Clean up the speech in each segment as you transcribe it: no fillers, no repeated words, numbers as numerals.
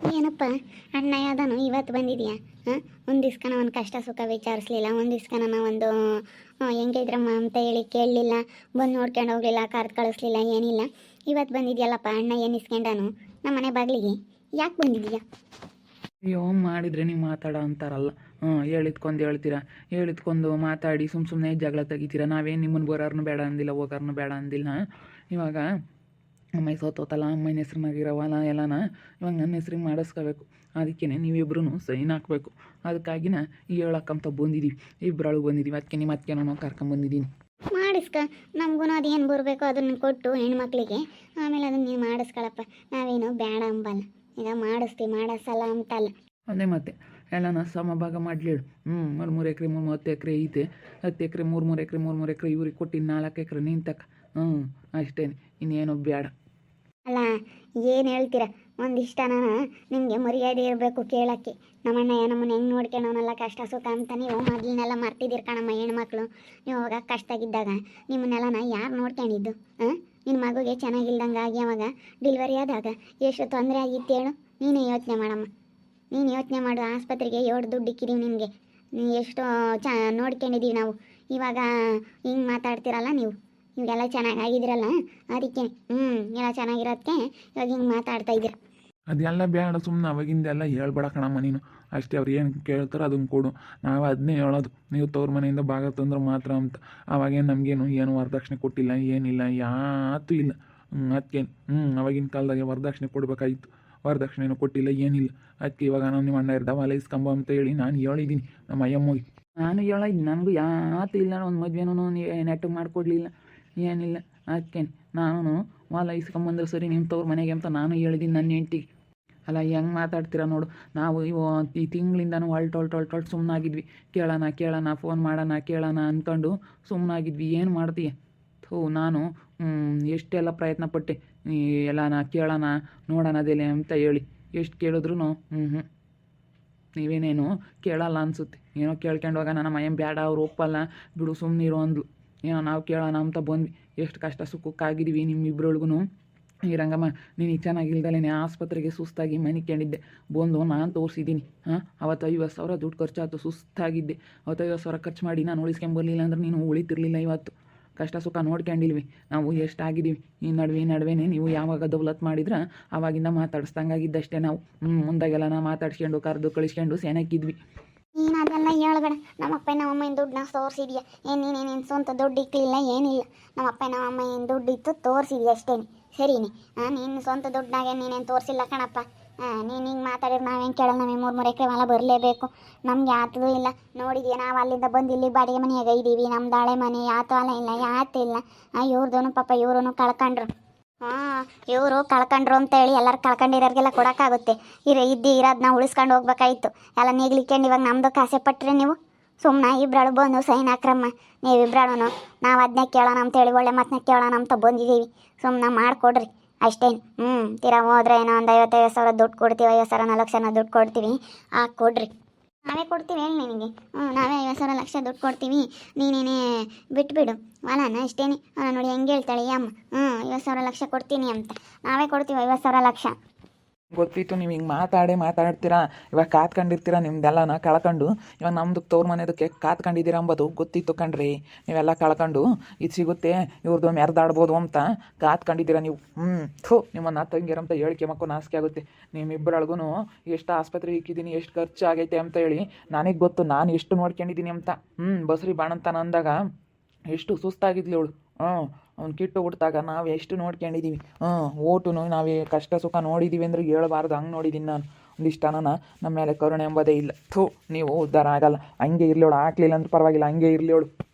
ಏನಪ್ಪ ಅಣ್ಣ ಯಾವ್ದಾನು ಇವತ್ತು ಬಂದಿದ್ಯಾ? ಹಾಂ, ಒಂದು ದಿವ್ಸನ ಒಂದು ಕಷ್ಟ ಸುಖ ವಿಚಾರಿಸ್ಲಿಲ್ಲ, ಒಂದು ದಿವ್ಸನ ಒಂದು ಹೆಂಗಿದ್ರಮ್ಮ ಅಂತ ಹೇಳಿ ಕೇಳಲಿಲ್ಲ, ಬಂದು ನೋಡ್ಕೊಂಡು ಹೋಗಲಿಲ್ಲ, ಕರೆದು ಕಳಿಸ್ಲಿಲ್ಲ, ಏನಿಲ್ಲ. ಇವತ್ತು ಬಂದಿದ್ಯಲ್ಲಪ್ಪ ಅಣ್ಣ, ಏನು ಇಸ್ಕೊಂಡಾನು ನಮ್ಮ ಮನೆ ಬಾಗಿಲಿಗೆ? ಯಾಕೆ ಬಂದಿದ್ಯಾ? ಅಯ್ಯೋ ಮಾಡಿದರೆ ನೀವು ಮಾತಾಡೋ ಅಂತಾರಲ್ಲ. ಹೇಳಿದ್ಕೊಂಡು ಹೇಳ್ತೀರಾ, ಹೇಳಿದ್ಕೊಂಡು ಮಾತಾಡಿ ಸುಮ್ಮನೆ ಜಗಳ ತೆಗಿತೀರಾ. ನಾವೇನು ನಿಮ್ಮನ್ನು ಬರೋರ್ನು ಬೇಡ ಅಂದಿಲ್ಲ, ಹೋಗೋರ್ನು ಬೇಡ ಅಂದಿಲ್ಲ. ಇವಾಗ ಅಮ್ಮ ಸೋತೋತಲ್ಲ, ಅಮ್ಮನ ಹೆಸ್ರಿನಾಗಿರೋ ಹೊಲ ಎಲ್ಲನ ಇವಾಗ ನನ್ನ ಹೆಸ್ರಿಗೆ ಮಾಡಿಸ್ಕೋಬೇಕು. ಅದಕ್ಕೇ ನೀವಿಬ್ರು ಸೈನ್ ಹಾಕಬೇಕು. ಅದಕ್ಕಾಗಿನ ಹೇಳಕ್ಕಂತ ಬಂದಿದ್ದೀವಿ, ಇಬ್ಬರಳು ಬಂದಿದ್ದೀವಿ. ಅದಕ್ಕೆ ನಿಮ್ಮ ಅದಕ್ಕೇನೋ ಕರ್ಕೊಂಬಂದಿದ್ದೀನಿ. ಮಾಡಿಸ್ಕ, ನಮಗೂ ಅದೇನು ಬರಬೇಕು ಅದನ್ನು ಕೊಟ್ಟು ಹೆಣ್ಮಕ್ಳಿಗೆ ಆಮೇಲೆ ಅದನ್ನು ನೀವು ಮಾಡಿಸ್ಕೊಳಪ್ಪ. ನಾವೇನು ಬೇಡ ಅಂಬಲ್ಲ, ಈಗ ಮಾಡಿಸ್ತೀವಿ, ಮಾಡಿಸಲ್ಲ ಅಂತಲ್ಲ. ಅದೇ ಮತ್ತೆ ಎಲ್ಲನ ಸಮಭಾಗ ಮಾಡಲಿಳು. 3 ಎಕರೆ 30 ಎಕರೆ ಐತೆ, 10 ಎಕರೆ 3 ಎಕರೆ 3 ಎಕರೆ ಇವ್ರಿಗೆ ಕೊಟ್ಟು 4 ಎಕರೆ ನಿಂತಕ್ಕ. ಅಷ್ಟೇ, ಇನ್ನೇನು ಬೇಡ. ಅಲ್ಲ, ಏನು ಹೇಳ್ತೀರ? ಒಂದಿಷ್ಟನ ನಿಮಗೆ ಮರ್ಯಾದೆ ಇರಬೇಕು ಕೇಳೋಕ್ಕೆ. ನಮ್ಮಣ್ಣ ನಮ್ಮನ್ನು ಹೆಂಗೆ ನೋಡ್ಕೊಳ್ಳೋನಲ್ಲ, ಕಷ್ಟ ಸುಖ ಅಂತ ನೀವು ಮೊದಲನ್ನೆಲ್ಲ ಮರ್ತಿದ್ದೀರಿ ಕಣಮ್ಮ ಹೆಣ್ಮಕ್ಳು. ನೀವು ಅವಾಗ ಕಷ್ಟಾಗಿದ್ದಾಗ ನಿಮ್ಮನ್ನೆಲ್ಲ ಯಾರು ನೋಡ್ಕೊಂಡಿದ್ದು? ನಿನ್ನ ಮಗುಗೆ ಚೆನ್ನಾಗಿಲ್ದಂಗೆ ಆಗಿ ಅವಾಗ ಡೆಲಿವರಿ ಆದಾಗ ಎಷ್ಟು ತೊಂದರೆ ಆಗಿತ್ತು ಹೇಳು. ನೀನೇ ಯೋಚನೆ ಮಾಡಮ್ಮ, ನೀನು ಯೋಚನೆ ಮಾಡು. ಆಸ್ಪತ್ರೆಗೆ 7 ದುಡ್ಡು ಇಕ್ಕಿದ್ದೀವಿ ನಿನಗೆ, ಎಷ್ಟು ನೋಡ್ಕೊಂಡಿದ್ದೀವಿ ನಾವು. ಇವಾಗ ಹಿಂಗೆ ಮಾತಾಡ್ತೀರಲ್ಲ ನೀವು, ಇವಾಗೆಲ್ಲ ಚೆನ್ನಾಗಿದ್ದೀರಲ್ಲ, ಅದಕ್ಕೆ ಎಲ್ಲ ಚೆನ್ನಾಗಿರೋದಕ್ಕೆ ಇವಾಗ ಹಿಂಗೆ ಮಾತಾಡ್ತಾ ಇದ್ದೀರ. ಅದೆಲ್ಲ ಬೇಡ, ಸುಮ್ಮನೆ ಅವಾಗಿಂದೆಲ್ಲ ಹೇಳ್ಬೇಡ ಕಣಮ್ಮ ನೀನು. ಅಷ್ಟೇ, ಅವ್ರು ಏನು ಕೇಳ್ತಾರೋ ಅದನ್ನು ಕೊಡು. ನಾವು ಅದನ್ನೇ ಹೇಳೋದು, ನೀವು ತವ್ರ ಮನೆಯಿಂದ ಭಾಗ ತಂದ್ರೆ ಮಾತ್ರ ಅಂತ. ಅವಾಗೇನು ನಮಗೇನು ಏನು ವರದಕ್ಷಿಣೆ ಕೊಟ್ಟಿಲ್ಲ, ಏನಿಲ್ಲ, ಯಾತೂ ಇಲ್ಲ. ಅದಕ್ಕೆ ಅವಾಗಿನ ಕಾಲದಾಗೆ ವರದಕ್ಷಿಣೆ ಕೊಡಬೇಕಾಗಿತ್ತು, ವರದಕ್ಷಿಣೆನೂ ಕೊಟ್ಟಿಲ್ಲ, ಏನಿಲ್ಲ. ಅದಕ್ಕೆ ಇವಾಗ ನಾವು ನಿಮ್ಮ ಅಣ್ಣ ಇರ್ತಾವ ಹೊಲ ಇಸ್ಕೊಂಬ ಅಂತ ಹೇಳಿ ನಾನು ಹೇಳಿದ್ದೀನಿ ನಮ್ಮ ಅಯ್ಯಮ್ಮಗೆ. ನಾನು ಹೇಳಿದ್ದು ನನಗೂ ಯಾತೂ ಇಲ್ಲ, ಒಂದು ಮದುವೆನೂ ನೆಟ್ಟು ಮಾಡಿಕೊಡ್ಲಿಲ್ಲ, ಏನಿಲ್ಲ. ಅದಕ್ಕೆ ನಾನು ಹೊಲ ಇಸ್ಕೊಂಬಂದ್ರೆ ಸರಿ ನಿಮ್ಮ ತವ್ರ ಮನೆಗೆ ಅಂತ ನಾನು ಹೇಳಿದ್ದೀನಿ ನನ್ನ ಹೆಂಡ್ತಿಗೆ. ಅಲ್ಲ ಹೆಂಗೆ ಮಾತಾಡ್ತೀರ ನೋಡು. ನಾವು ಈ ತಿಂಗಳಿಂದನೂ ಹೊಲ್ಟೊಳ್ಟೊಳ್ಟೊಳ್ಟು ಸುಮ್ಮನಾಗಿದ್ವಿ. ಕೇಳೋಣ ಫೋನ್ ಮಾಡೋಣ ಕೇಳೋಣ ಅಂದ್ಕೊಂಡು ಸುಮ್ಮನಾಗಿದ್ವಿ. ಏನು ಮಾಡ್ತೀಯ? ನಾನು ಎಷ್ಟೆಲ್ಲ ಪ್ರಯತ್ನ ಪಟ್ಟೆ, ಎಲ್ಲನ ಕೇಳೋಣ ನೋಡೋಣ ಅದೆಲ್ಲ ಅಂತ ಹೇಳಿ. ಎಷ್ಟು ಕೇಳಿದ್ರು ನೀವೇನೇನು ಕೇಳಲ್ಲ ಅನಿಸುತ್ತೆ. ಏನೋ ಕೇಳ್ಕೊಂಡು ಹೋಗೋಣ, ನಮ್ಮ ಮಯ್ಯ ಬೇಡ, ಅವ್ರು ಒಪ್ಪಲ್ಲ, ಬಿಡು ಸುಮ್ಮನಿರು ಅಂದ್ಲು. ಏನೋ ನಾವು ಕೇಳೋಣ ಅಂತ ಬಂದ್ವಿ. ಎಷ್ಟು ಕಷ್ಟ ಸುಖಕ್ಕಾಗಿದ್ದೀವಿ ನಿಮ್ಮಿಬ್ರೊಳಗೂ. ಈ ರಂಗಮ್ಮ, ನೀನು ಚೆನ್ನಾಗಿಲ್ದಲೇ ಆಸ್ಪತ್ರೆಗೆ ಸುಸ್ತಾಗಿ ಮನಿಕೊಂಡಿದ್ದೆ. ಬಂದು ನಾನು ತೋರಿಸಿದ್ದೀನಿ. ಅವತ್ತು 50,000 ದುಡ್ಡು ಖರ್ಚಾಯ್ತು, ಸುಸ್ತಾಗಿದ್ದೆ. ಅವತ್ತು 50,000 ಖರ್ಚು ಮಾಡಿ ನಾನು ಉಳಿಸ್ಕೊಂಬರ್ಲಿಲ್ಲ ಅಂದ್ರೆ ನೀನು ಉಳಿತಿರ್ಲಿಲ್ಲ. ಇವತ್ತು ಕಷ್ಟ ಸುಖ ನೋಡ್ಕೊಂಡಿಲ್ವಿ ನಾವು, ಎಷ್ಟಾಗಿದ್ದೀವಿ. ಈ ನಡುವೆನೇ ನೀವು ಯಾವಾಗ ದೌಲತ್ ಮಾಡಿದ್ರೆ ಆವಾಗಿಂದ ಮಾತಾಡಿಸ್ದಂಗಾಗಿದ್ದಷ್ಟೇ ನಾವು. ಮುಂದಾಗೆಲ್ಲ ನಾವು ಮಾತಾಡ್ಸ್ಕೊಂಡು ಕರೆದು ಕಳಿಸ್ಕೊಂಡು ಸೆನಕ್ಕಿದ್ವಿ. ನೀನು ಅದೆಲ್ಲ ಹೇಳ್ಬೇಡ. ನಮ್ಮಪ್ಪ ನಮ್ಮಮ್ಮನ ದುಡ್ಡನ್ನ ತೋರಿಸಿದ್ಯಾ? ನೀನೇನೇನು ಸ್ವಂತ ದುಡ್ಡು ಇಕ್ಕಲಿಲ್ಲ, ಏನಿಲ್ಲ. ನಮ್ಮಪ್ಪ ನಮ್ಮಮ್ಮನ ದುಡ್ಡು ಇತ್ತು, ತೋರಿಸಿದ್ಯಾ ಅಷ್ಟೇ. ಸರಿನಿ, ನೀನು ಸ್ವಂತ ದುಡ್ಡಾಗೆ ನೀನೇನು ತೋರಿಸಿಲ್ಲ ಕಣಪ್ಪ. ನೀನು ಹಿಂಗೆ ಮಾತಾಡಿದ್ರೆ ನಾವೇನು ಕೇಳಲ್ಲ. ನಮಗೆ 3 ಎಕರೆ ಹೊಲ ಬರಲೇಬೇಕು, ನಮ್ಗೆ ಯಾತೂ ಇಲ್ಲ. ನೋಡಿದ್ಯಾ, ನಾವು ಅಲ್ಲಿಂದ ಬಂದು ಇಲ್ಲಿ ಬಾಡಿಗೆ ಮನೆಯಾಗ ಇದ್ದೀವಿ. ನಮ್ದು ಹಳೆ ಮನೆ, ಯಾತೂ ಹೊಲ ಇಲ್ಲ, ಯಾತೂ ಇಲ್ಲ. ಇವ್ರದೂ ಪಾಪ ಇವ್ರೂ ಕಳ್ಕೊಂಡ್ರು. ಇವರು ಕಳ್ಕೊಂಡ್ರು ಅಂತೇಳಿ ಎಲ್ಲರೂ ಕಳ್ಕೊಂಡಿರೋರಿಗೆಲ್ಲ ಕೊಡೋಕ್ಕಾಗುತ್ತೆ? ಇರೋದನ್ನ ಉಳಿಸ್ಕೊಂಡು ಹೋಗ್ಬೇಕಾಯ್ತು. ಎಲ್ಲ ನೀಗ್ಲಿಕ್ಕೊಂಡು ಇವಾಗ ನಮ್ಮದು ಕಾಸೆ ಪಟ್ಟರೆ ನೀವು ಸುಮ್ಮನೆ ಇಬ್ಬರಳು ಬಂದು ಸೈನ್ ಹಾಕ್ರಮ್ಮ. ನೀವಿಬ್ಬರಳು ನಾವು ಅದನ್ನೇ ಕೇಳೋಣ ಅಂತೇಳಿ ಒಳ್ಳೆ ಮಾತನ್ನ ಕೇಳೋಣ ಅಂತ ಬಂದಿದ್ದೀವಿ. ಸುಮ್ಮನೆ ಮಾಡಿಕೊಡ್ರಿ ಅಷ್ಟೇನು. ತೀರಾ ಹೋದ್ರೆ ಏನೋ ಒಂದು 55,000 ದುಡ್ಡು ಕೊಡ್ತೀವಿ, 50,000 ಲಕ್ಷನ ದುಡ್ಡು ಕೊಡ್ತೀವಿ, ಕೊಡ್ರಿ. ನಾವೇ ಕೊಡ್ತೀವಿ ಹೇಳಿ ನಿನಗೆ. ನಾವೇ 50,000 ಲಕ್ಷ ದುಡ್ಡು ಕೊಡ್ತೀವಿ, ನೀನೇನೇ ಬಿಟ್ಬಿಡು ಹೊಲನ ಅಷ್ಟೇನೆ. ನೋಡಿ ಹೆಂಗೆ ಹೇಳ್ತಾಳೆ ಈ ಅಮ್ಮ. 50,000 ಲಕ್ಷ ಕೊಡ್ತೀನಿ ಅಂತ. ನಾವೇ ಕೊಡ್ತೀವಿ 50,000 ಲಕ್ಷ. ಗೊತ್ತಿತ್ತು ನೀವು ಹಿಂಗೆ ಮಾತಾಡ್ತೀರಾ. ಇವಾಗ ಕಾತ್ಕೊಂಡಿರ್ತೀರ ನಿಮ್ದೆಲ್ಲನ ಕಳ್ಕೊಂಡು. ಇವಾಗ ನಮ್ದು ತವ್ರ ಮನೆದಕ್ಕೆ ಕಾತ್ಕೊಂಡಿದ್ದೀರ ಅಂಬೋದು ಗೊತ್ತಿತ್ತು ಕಣ್ರಿ. ನೀವೆಲ್ಲ ಕಳ್ಕೊಂಡು ಇದು ಸಿಗುತ್ತೆ, ಇವ್ರದ್ದು ಮೆರೆದಾಡ್ಬೋದು ಅಂತ ಕಾತ್ಕೊಂಡಿದ್ದೀರ ನೀವು. ನಿಮ್ಮನ್ನು ತಂಗಿರಂತ ಹೇಳಿಕೆ ಮಕ್ಕಳು ನಾಸಿಕೆ ಆಗುತ್ತೆ. ನಿಮ್ಮಿಬ್ಬರೊಳಗೂ ಎಷ್ಟು ಆಸ್ಪತ್ರೆಗೆ ಇಕ್ಕಿದ್ದೀನಿ, ಎಷ್ಟು ಖರ್ಚು ಆಗೈತೆ ಅಂತ ಹೇಳಿ ನನಗೆ ಗೊತ್ತು. ನಾನು ಎಷ್ಟು ನೋಡ್ಕೊಂಡಿದ್ದೀನಿ ಅಂತ. ಬಸ್ರಿ ಬಾಣಂತನ ಅಂದಾಗ ಎಷ್ಟು ಸುಸ್ತಾಗಿದ್ಲಿ ಅವಳು. ಅವ್ನು ಕಿಟ್ಟು ಹುಟ್ಟಿದಾಗ ನಾವು ಎಷ್ಟು ನೋಡ್ಕೊಂಡಿದ್ದೀವಿ. ಓಟು ನಾವೇ ಕಷ್ಟ ಸುಖ ನೋಡಿದ್ದೀವಿ ಅಂದ್ರೆ ಹೇಳ್ಬಾರ್ದು, ಹಂಗೆ ನೋಡಿದ್ದೀನಿ ನಾನು. ಒಂದಿಷ್ಟನ ನಮ್ಮ ಮೇಲೆ ಕರುಣೆ ಎಂಬುದೇ ಇಲ್ಲ. ನೀವು ಉದ್ಧಾರ ಆಗಲ್ಲ. ಹಂಗೆ ಇರಲಿವಳು, ಹಾಕ್ಲಿಲ್ಲ ಅಂದ್ರೆ ಪರವಾಗಿಲ್ಲ, ಹಂಗೆ ಇರಲಿವಳು.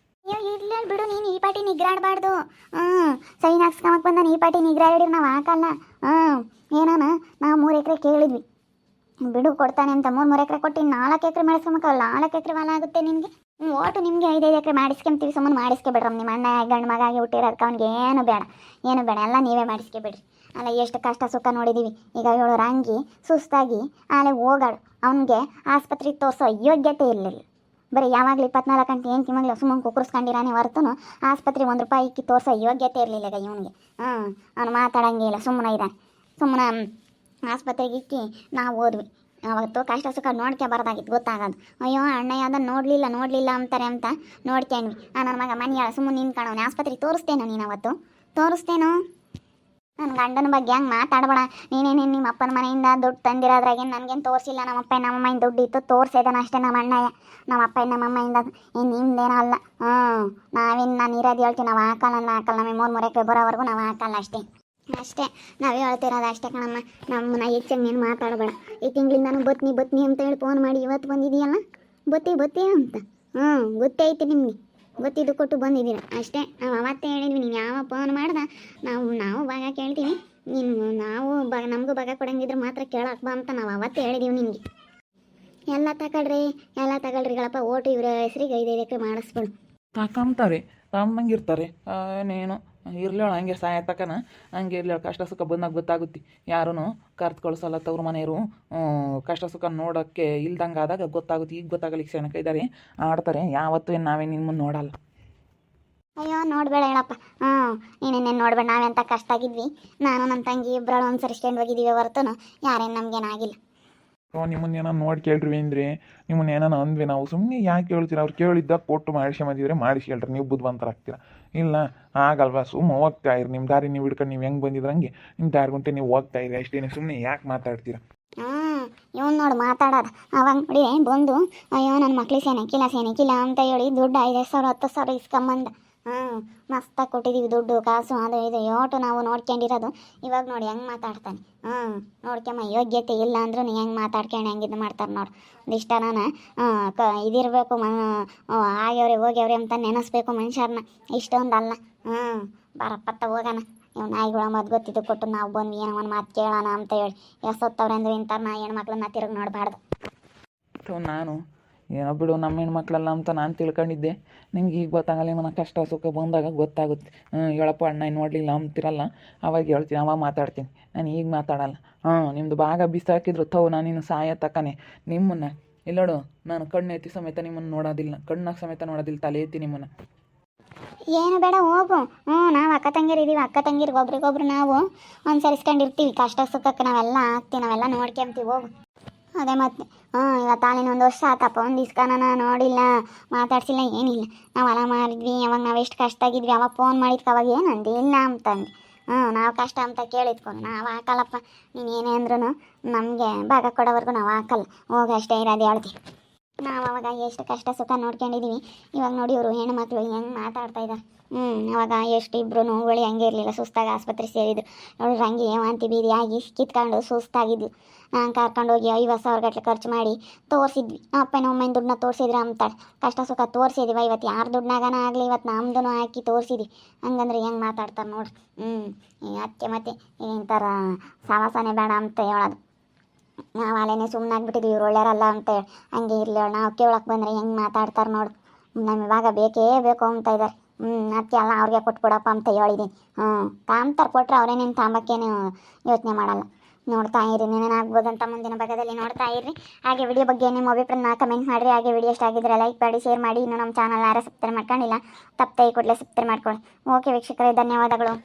ಇರ್ಲಿ ಬಿಡು, ನೀನು ಈ ಪಾಟಿ ನಿಗ್ರಾಡಬಾರ್ದು. ಸೈನ್ ಹಾಕ್ಸ್ಕೊಂಬಕ್ಕೆ ಬಂದ ಈ ಪಾಟಿ ನಿಗ್ರಾಡಿದ್ರೆ ನಾವು ಹಾಕಲ್ಲ. ಏನಾನ ನಾವು 3 ಎಕರೆ ಕೇಳಿದ್ವಿ, ಬಿಡು ಕೊಡ್ತಾನೆ ಅಂತ. 3 ಎಕರೆ ಕೊಟ್ಟು 4 ಎಕರೆ ಮಾಡಿಸ್ಕೊಂಬೇಕಲ್ಲ. 4 ಎಕರೆ ಹೊಲ ಆಗುತ್ತೆ ನಿನಗೆ. ಓಟು ನಿಮಗೆ 5 ಎಕರೆ ಮಾಡಿಸ್ಕೊಂತೀವಿ. ಸುಮ್ಮನೆ ಮಾಡಿಸ್ಕೊಬೇಡ್ರಿ. ನಿಮ್ಮ ಅಣ್ಣ ಗಂಡು ಮಗ ಆಗಿ ಹುಟ್ಟಿರೋದಕ್ಕೆ ಅವ್ನಿಗೆ ಏನು ಬೇಡ, ಎಲ್ಲ ನೀವೇ ಮಾಡಿಸ್ಕೊಬೇಡ್ರಿ. ಅಲ್ಲ ಎಷ್ಟು ಕಷ್ಟ ಸುಖ ನೋಡಿದ್ದೀವಿ. ಈಗ ಇವಳು ರಂಗಿ ಸುಸ್ತಾಗಿ ಆಲೆ ಹೋಗಾಳು. ಅವನಿಗೆ ಆಸ್ಪತ್ರೆಗೆ ತೋರಿಸೋ ಯೋಗ್ಯತೆ ಇರಲಿಲ್ಲ. ಬರೀ ಯಾವಾಗಲೂ 24 ಗಂಟೆ ಏನು ಕಿಮಗ್ಲು ಸುಮ್ಮನೆ ಕುಕ್ಕರ್ಸ್ಕೊಂಡಿರಾನೆ ಹೊರತು ಆಸ್ಪತ್ರೆ 1 ರೂಪಾಯಿ ಇಕ್ಕಿ ತೋರಿಸೋ ಯೋಗ್ಯತೆ ಇರಲಿಲ್ಲ ಈಗ ಇವನಿಗೆ. ಅವನು ಮಾತಾಡಂಗೆ ಇಲ್ಲ, ಸುಮ್ಮನೆ ಇದ್ದಾನೆ. ಸುಮ್ಮನೆ ಆಸ್ಪತ್ರೆಗೆ ಇಕ್ಕಿ ನಾವು ಹೋದ್ವಿ. ಅವತ್ತು ಕಷ್ಟ ಸುಖ ನೋಡ್ಕೊಬಾರ್ದಾಗಿತ್ತು, ಗೊತ್ತಾಗೋದು. ಅಯ್ಯೋ ಅಣ್ಣ ಅದನ್ನು ನೋಡಲಿಲ್ಲ ಅಂತಾರೆ ಅಂತ ನೋಡ್ಕೊಂಡ್ವಿ. ನನ್ನ ಮಗ ಮನೆಯಾಳ ಸುಮ್ಮನೆ ನಿಂತ್ಕೊಂಡವನೆ. ಆಸ್ಪತ್ರೆಗೆ ತೋರಿಸ್ತೇನೋ ನೀನು ಅವತ್ತು? ತೋರಿಸ್ತೇನೋ? ನನ್ನ ಗಂಡನ ಬಗ್ಗೆ ಹಂಗೆ ಮಾತಾಡಬೇಡ. ನೀನೇನೇನು ನಿಮ್ಮ ಅಪ್ಪನ ಮನೆಯಿಂದ ದುಡ್ಡು ತಂದಿರೋದ್ರಾಗೆ ನನಗೇನು ತೋರಿಸಿಲ್ಲ. ನಮ್ಮಪ್ಪ ನಮ್ಮಮ್ಮಯಿಂದ ದುಡ್ಡು ಇತ್ತು, ತೋರಿಸಿದಾನ ಅಷ್ಟೇ ನಮ್ಮ ಅಣ್ಣಯ್ಯ. ನಮ್ಮಪ್ಪ ನಮ್ಮಮ್ಮಯಿಂದ ಏನು ನಿಮ್ದೇನೋ ಅಲ್ಲ. ನಾನು ಇರೋದು ಹೇಳ್ತೀವಿ, ನಾವು ಹಾಕಲ್ಲ ನಮ್ಮ 3 ಎಕರೆ ಬರೋವರೆಗೂ ನಾವು ಹಾಕಲ್ಲ ಅಷ್ಟೇ ನಾವೇ ಹೇಳ್ತಿರೋದು ಅಷ್ಟೇ ಕಣಮ್ಮ. ನಮ್ಮನ್ನ ಹೆಚ್ಚಾಗಿ ನೀನು ಮಾತಾಡಬೇಡ. ಈ ತಿಂಗಳಿಂದ ಬತ್ನಿ ಅಂತ ಹೇಳಿ ಫೋನ್ ಮಾಡಿ ಇವತ್ತು ಬಂದಿದೆಯಲ್ಲ, ಬತ್ತಿ ಅಂತ. ಗೊತ್ತೇ ಐತಿ ನಿಮಗೆ, ಗೊತ್ತಿದ್ದು ಕೊಟ್ಟು ಬಂದಿದ್ದೀರ ಅಷ್ಟೇ. ನಾವು ಅವತ್ತೇ ಹೇಳಿದ್ವಿ, ನೀವು ಯಾವ ಫೋನ್ ಮಾಡ್ದೆ ನಾವು ಭಾಗ ಕೇಳ್ತೀವಿ, ನಮಗೂ ಭಾಗ ಕೊಡಂಗಿದ್ರೆ ಮಾತ್ರ ಕೇಳಕ್ಕೆ ಬಾ ಅಂತ ನಾವು ಅವತ್ತೇ ಹೇಳಿದೀವಿ ನಿಮಗೆ. ಎಲ್ಲ ತಗೊಳ್ರಿಗಳಪ್ಪ, ಓಟು ಇವರ ಹೆಸ್ರಿಗೆ 5 ಎಕರೆ ಮಾಡಿಸ್ಬಿಡು. ತಕೊಂತಾರೆ, ತಮ್ಮಂಗಿರ್ತಾರೆ. ನೀನು ಇರ್ಲೇಳ ಹಂಗೆ ಸಾಯತಕ್ಕನ ಹಂಗೆ ಇರ್ಲೇಳ. ಕಷ್ಟ ಸುಖ ಬಂದಾಗ ಗೊತ್ತಾಗುತ್ತೆ. ಯಾರೂ ಕರ್ತು ಕಳಿಸಲ್ಲ ತವ್ರ ಮನೆಯವರು. ಕಷ್ಟ ಸುಖ ನೋಡೋಕ್ಕೆ ಇಲ್ದಂಗೆ ಆದಾಗ ಗೊತ್ತಾಗುತ್ತೆ. ಈಗ ಗೊತ್ತಾಗಲಿಕ್ಕೆ ಸೆಣಕ ಇದ್ದಾರೆ, ಆಡ್ತಾರೆ. ಯಾವತ್ತೂ ನಾವೇ ನಿಮ್ಮ ಮುಂದೆ ನೋಡಲ್ಲ. ಅಯ್ಯೋ ನೋಡಬೇಡ ಹೇಳಪ್ಪ. ನೀನೇನೇನು ನೋಡ್ಬೇಡ. ನಾವೆಂತ ಕಷ್ಟ ಆಗಿದ್ವಿ. ನಾನು ನನ್ನ ತಂಗಿ ಇಬ್ಬರು ಅನುಸರಿಸ್ಕೊಂಡು ಹೋಗಿದ್ದೀವಿ ಹೊರತು ಯಾರೇನು ನಮಗೇನಾಗಿಲ್ಲ. ನಿಮ್ಮನ್ನೇನೋ ನೋಡಿ ಕೇಳ್ರಿ ಅಂದ್ರೆ ನಿಮ್ಮನ್ನೇನೋ ಅಂದ್ವಿ ನಾವು. ಸುಮ್ಮನೆ ಯಾಕೆ ಹೇಳ್ತೀರ? ಅವ್ರು ಕೇಳಿದ್ದಾಗ ಕೊಟ್ಟು ಮಾಡಿಸಿದ್ರೆ ಮಾಡಿಸ್ಕೊಳ್ರಿ, ನೀವು ಬುದ್ಧಿವಂತರಾಗ್ತೀರ. ಇಲ್ಲ ಆಗಲ್ವಾ? ಸುಮ್ಮನೆ ಹೋಗ್ತಾ ಇರಿ ನಿಮ್ಮ ದಾರಿ ನೀವು ಹಿಡ್ಕೊಂಡು. ನೀವು ಹೆಂಗೆ ಬಂದಿದ್ರಂಗೆ ನಿಮ್ಮ ದಾರಿ ಗುಂಟೆ ನೀವು ಹೋಗ್ತಾ ಇರಿ ಅಷ್ಟೇ. ಸುಮ್ಮನೆ ಯಾಕೆ ಮಾತಾಡ್ತೀರ? ಇವನು ನೋಡು ಮಾತಾಡೋದು. ಅವಾಗ ನೋಡಿ ಬಂದು ಅಯ್ಯೋ ನನ್ನ ಮಕ್ಳಿಗೆ ಸೇನೆಕಿಲ್ಲ ಅಂತ ಹೇಳಿ ದುಡ್ಡು 5,000 10,000 ಇಸ್ಕೊಂಬಂದ. ಮಸ್ತಾಗಿ ಕೊಟ್ಟಿದ್ದೀವಿ ದುಡ್ಡು ಕಾಸು ಅದು ಇದು ಯೋಟು ನಾವು ನೋಡ್ಕೊಂಡಿರೋದು. ಇವಾಗ ನೋಡಿ ಹೆಂಗೆ ಮಾತಾಡ್ತಾನೆ. ನೋಡ್ಕೊಂಬ ಯೋಗ್ಯತೆ ಇಲ್ಲ ಅಂದ್ರೂ ಹೆಂಗೆ ಮಾತಾಡ್ಕೊಂಡು ಹೆಂಗೆ ಮಾಡ್ತಾರೆ ನೋಡಿ. ಒಂದಿಷ್ಟ ನಾನು ಇದಿರಬೇಕು, ಹೋಗ್ಯವ್ರೆ ಅಂತ ನೆನೆಸ್ಬೇಕು ಮನುಷ್ಯರನ್ನ. ಇಷ್ಟೊಂದಲ್ಲ. ಬರಪ್ಪತ್ತ ಹೋಗೋಣ. ಇವ್ ನಾಯಿಗಳ ಮದ್ದು ಗೊತ್ತಿದ್ದು ಕೊಟ್ಟು ನಾವು ಬಂದ್ವಿ, ಏನೋ ಒಂದು ಮಾತು ಕೇಳೋಣ ಅಂತ ಹೇಳಿ. ಎಷ್ಟೊತ್ತವ್ರೆ ಅಂದ್ರೆ ಇಂಥವ್ರು ನಾ ಹೆಣ್ಮಕ್ಳನ್ನ ತಿರುಗಿ ನೋಡಬಾರ್ದು. ನಾನು ಏನೋ ಬಿಡು, ನಮ್ಮ ಹೆಣ್ಮಕ್ಳಲ್ಲ ಅಂತ ನಾನು ತಿಳ್ಕೊಂಡಿದ್ದೆ. ನಿಮ್ಗೆ ಈಗ ಗೊತ್ತಾಗಲ್ಲ. ನನ್ನ ಕಷ್ಟ ಸುಖ ಬಂದಾಗ ಗೊತ್ತಾಗುತ್ತೆ. ಹೇಳಪ್ಪ ಅಣ್ಣ ನೋಡಲಿಲ್ಲ ಅಂತಿರಲ್ಲ, ಅವಾಗ ಹೇಳ್ತೀನಿ, ಅವಾಗ ಮಾತಾಡ್ತೀನಿ. ನಾನು ಈಗ ಮಾತಾಡಲ್ಲ. ನಿಮ್ಮದು ಭಾಗ ಬಿಸಾಕಿದ್ರು ನಾನಿನ್ನು ಸಾಯ ತಕ್ಕನೆ ನಿಮ್ಮನ್ನು. ಇಲ್ಲೋಡು, ನಾನು ಕಣ್ಣು ಎತ್ತಿ ಸಮೇತ ನಿಮ್ಮನ್ನು ನೋಡೋದಿಲ್ಲ, ಕಣ್ಣಾಗ ಸಮೇತ ನೋಡೋದಿಲ್ಲ, ತಲೆ ಎತ್ತಿ ನಿಮ್ಮನ್ನು. ಏನು ಬೇಡ ಹೋಗು. ನಾವು ಅಕ್ಕ ತಂಗಿರಿದ್ದೀವಿ. ಅಕ್ಕ ತಂಗಿರಿಗೆ ಒಬ್ರಿಗೊಬ್ರು ನಾವು ಅನುಸರಿಸ್ಕೊಂಡಿರ್ತೀವಿ. ಕಷ್ಟ ಸುಖಕ್ಕೆ ನಾವೆಲ್ಲ ಆಗ್ತೀವಿ, ನಾವೆಲ್ಲ ನೋಡ್ಕೊಂತೀವಿ. ಹೋಗು. ಅದೇ ಮತ್ತೆ ಇವತ್ತು ತಾಳಿನ 1 ವರ್ಷ ಆತಪ್ಪ. ಒಂದು ಇಸ್ಕನ ನೋಡಿಲ್ಲ, ಮಾತಾಡ್ಸಿಲ್ಲ, ಏನಿಲ್ಲ. ನಾವು ಹೊಲ ಮಾಡಿದ್ವಿ, ಅವಾಗ ನಾವು ಎಷ್ಟು ಕಷ್ಟ ಆಗಿದ್ವಿ. ಅವಾಗ ಫೋನ್ ಮಾಡಿದ್ಕೆ ಅವಾಗ ಏನಂದು ಇಲ್ಲ ಅಂತಂದು. ನಾವು ಕಷ್ಟ ಅಂತ ಕೇಳಿದ್ಕೊಂಡು ನಾವು ಹಾಕಲ್ಲಪ್ಪ. ನೀನು ಏನೇ ಅಂದ್ರೂ ನಮಗೆ ಭಾಗ ಕೊಡೋವರೆಗೂ ನಾವು ಹಾಕಲ್ಲ. ಹೋಗಿ ಅಷ್ಟೇ ಇರೋದು ಹೇಳ್ತೀವಿ. ನಾವು ಅವಾಗ ಎಷ್ಟು ಕಷ್ಟ ಸುಖ ನೋಡ್ಕೊಂಡಿದ್ದೀವಿ. ಇವಾಗ ನೋಡಿ ಇವರು ಹೆಣ್ಮಕ್ಳು ಹೆಂಗೆ ಮಾತಾಡ್ತಾ ಇದ್ದಾರೆ. ಅವಾಗ ಎಷ್ಟು ಇಬ್ಬರು ನೋವುಗಳು ಹೆಂಗೆ ಇರಲಿಲ್ಲ. ಸುಸ್ತಾಗಿ ಆಸ್ಪತ್ರೆ ಸೇರಿದ್ರು. ನೋಡಿದ್ರೆ ಹಂಗೆ ವಾಂತಿ ಬೀದಿ ಆಗಿ ಕಿತ್ಕೊಂಡು ಸುಸ್ತಾಗಿದ್ವಿ. ನಾನು ಕರ್ಕೊಂಡು ಹೋಗಿ 50,000 ಗಟ್ಟಲೆ ಖರ್ಚು ಮಾಡಿ ತೋರಿಸಿದ್ವಿ. ಅಪ್ಪನ ಅಮ್ಮನ ದುಡ್ಡನ್ನ ತೋರಿಸಿದ್ರೆ ಅಂತಾಳೆ. ಕಷ್ಟ ಸುಖ ತೋರಿಸಿದ್ವಿ. ಇವತ್ತು ಯಾರು ದುಡ್ಡಾಗನ ಆಗಲಿ, ಇವತ್ತು ನಮ್ಮದೂ ಹಾಕಿ ತೋರಿಸಿದ್ವಿ. ಹಂಗಂದ್ರೆ ಹೆಂಗೆ ಮಾತಾಡ್ತಾರೆ ನೋಡಿ. ಅದಕ್ಕೆ ಮತ್ತೆ ಇಂಥರ ಸಾವಾಸನೆ ಬೇಡ ಅಂತ ಹೇಳೋದು. ನಾವು ಅಲ್ಲೇನೆ ಸುಮ್ಮನಾಗ್ಬಿಟ್ಟಿದ್ವಿ, ಇವ್ರು ಒಳ್ಳೆಯರಲ್ಲ ಅಂತೇಳಿ. ಹಂಗೆ ಇರಲಿ, ನಾವು ಕೇಳೋಕೆ ಬಂದರೆ ಹೆಂಗೆ ಮಾತಾಡ್ತಾರೆ ನೋಡು. ನಮ್ಮ ಇವಾಗ ಬೇಕೇ ಬೇಕು ಅಂತ ಇದ್ದಾರೆ. ಅದಕ್ಕೆ ಎಲ್ಲ ಅವ್ರಿಗೆ ಕೊಟ್ಬಿಡಪ್ಪ ಅಂತ ಹೇಳಿದ್ದೀನಿ. ತಾಂಬ್ತಾರೆ, ಕೊಟ್ಟರೆ ಅವರೇನೇನು ತಾಂಬಕ್ಕೇನು ಯೋಚನೆ ಮಾಡಲ್ಲ. ನೋಡ್ತಾ ಇರಿ, ಏನೇನಾಗ್ಬೋದು ಅಂತ ಮುಂದಿನ ಭಾಗದಲ್ಲಿ ನೋಡ್ತಾ ಇರ್ರಿ. ಹಾಗೆ ವಿಡಿಯೋ ಬಗ್ಗೆ ನಿಮ್ಮ ಅಭಿಪ್ರಾಯನ ಕಮೆಂಟ್ ಮಾಡಿರಿ. ಹಾಗೆ ವಿಡಿಯೋ ಇಷ್ಟ ಆಗಿದ್ದರೆ ಲೈಕ್ ಮಾಡಿ, ಶೇರ್ ಮಾಡಿ. ಇನ್ನು ನಮ್ಮ ಚಾನಲ್ ಯಾರೇ ಸಬ್ಸ್ಕ್ರೈಬ್ ಮಾಡ್ಕೊಂಡಿಲ್ಲ, ತಪ್ಪದೆ ಕೂಡಲೇ ಸಬ್ಸ್ಕ್ರೈಬ್ ಮಾಡ್ಕೊಳ್ಳಿ. ಓಕೆ ವೀಕ್ಷಕರೇ, ಧನ್ಯವಾದಗಳು.